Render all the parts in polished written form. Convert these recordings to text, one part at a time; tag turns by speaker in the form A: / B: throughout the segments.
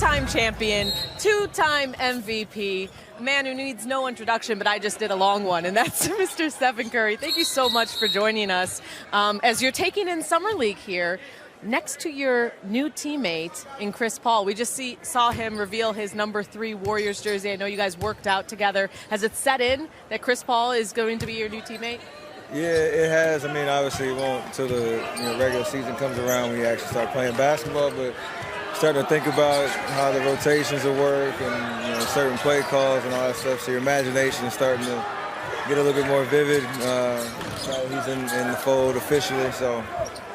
A: two-time champion, two-time MVP, a man who needs no introduction, but I just did a long one, and that's Mr. Stephen Curry. Thank you so much for joining us as you're taking in Summer League here next to your new teammate in Chris Paul. We just saw him reveal his number 3 Warriors jersey. I know you guys worked out together. Has it set in that Chris Paul is going to be your new teammate?
B: Yeah, it has. I mean, obviously it won't until the regular season comes around when you actually start playing basketball, but starting to think about how the rotations will work and certain play calls and all that stuff. So your imagination is starting to get a little bit more vivid. Now he's in the fold officially, so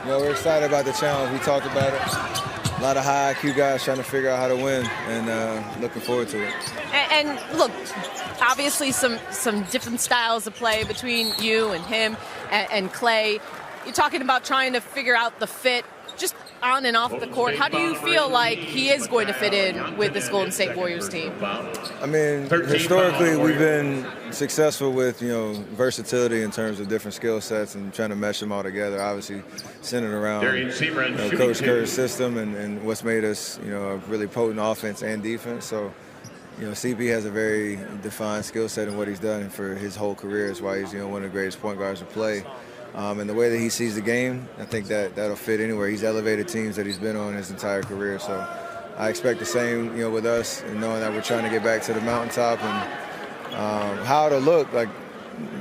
B: we're excited about the challenge. We talked about it. A lot of high IQ guys trying to figure out how to win, and looking forward to it.
A: And look, obviously some different styles of play between you and him and Clay. You're talking about trying to figure out the fit just on and off the court. How do you feel like he is going to fit in with this Golden State Warriors team?
B: I mean, historically we've been successful with versatility in terms of different skill sets and trying to mesh them all together. Obviously centered around Coach Curry's system and what's made us a really potent offense and defense. So CP has a very defined skill set in what he's done for his whole career. Is why he's one of the greatest point guards to play. And the way that he sees the game, I think that'll fit anywhere. He's elevated teams that he's been on his entire career. So I expect the same, with us, and knowing that we're trying to get back to the mountaintop and how it'll look like,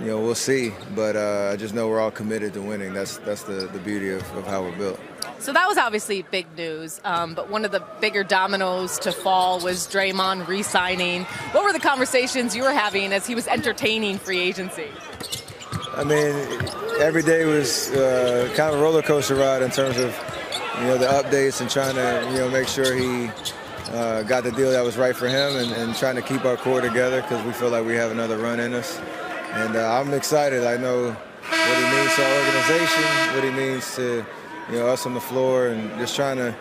B: we'll see. But I just know we're all committed to winning. That's the beauty of how we're built.
A: So that was obviously big news, but one of the bigger dominoes to fall was Draymond re-signing. What were the conversations you were having as he was entertaining free agency?
B: I mean, every day was kind of a roller coaster ride in terms of, the updates and trying to, make sure he got the deal that was right for him and trying to keep our core together because we feel like we have another run in us. And I'm excited. I know what he means to our organization, what he means to, us on the floor, and just trying to,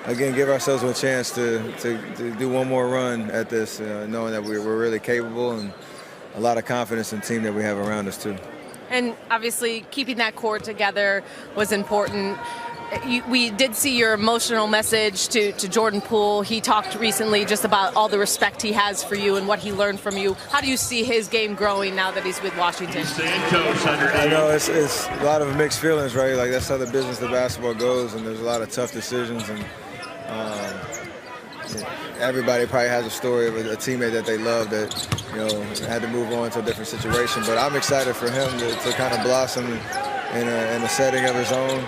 B: again, give ourselves a chance to do one more run at this, knowing that we're really capable and a lot of confidence in the team that we have around us, too.
A: And obviously, keeping that core together was important. We did see your emotional message to Jordan Poole. He talked recently just about all the respect he has for you and what he learned from you. How do you see his game growing now that he's with Washington?
B: I know it's a lot of mixed feelings, right? Like, that's how the business of basketball goes, and there's a lot of tough decisions. And everybody probably has a story of a teammate that they love that had to move on to a different situation. But I'm excited for him to kind of blossom in a setting of his own.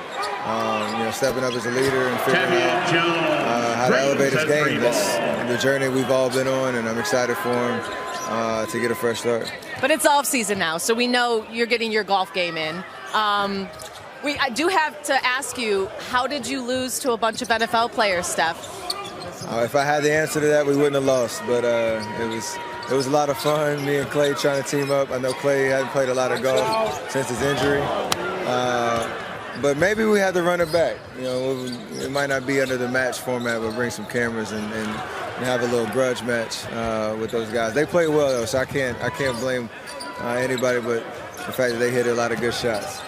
B: Stepping up as a leader and figuring out how to elevate his game. That's the journey we've all been on, and I'm excited for him to get a fresh start.
A: But it's off season now, so we know you're getting your golf game in. I do have to ask you, how did you lose to a bunch of NFL players, Steph?
B: If I had the answer to that, we wouldn't have lost. But it was a lot of fun. Me and Clay trying to team up. I know Clay hadn't played a lot of golf since his injury. But maybe we had to run it back. It might not be under the match format, but bring some cameras and have a little grudge match with those guys. They played well though, so I can't blame anybody but the fact that they hit a lot of good shots.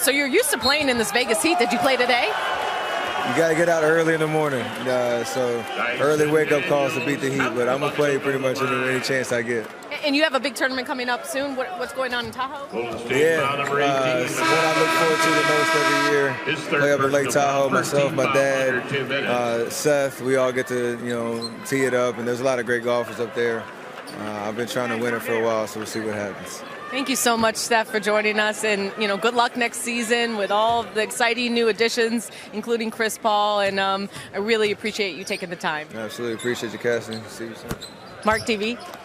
A: So you're used to playing in this Vegas heat. Did you play today?
B: You got to get out early in the morning, so early wake-up calls to beat the heat. But I'm gonna play pretty much any chance I get.
A: And you have a big tournament coming up soon. What's going on in Tahoe?
B: Yeah, it's what I look forward to the most every year. Play up in Lake Tahoe. Myself, my dad, Seth. We all get to tee it up, and there's a lot of great golfers up there. I've been trying to win it for a while, so we'll see what happens.
A: Thank you so much, Steph, for joining us, and good luck next season with all the exciting new additions, including Chris Paul. And I really appreciate you taking the time.
B: Absolutely appreciate you, Cassie. See you soon.
A: Mark TV.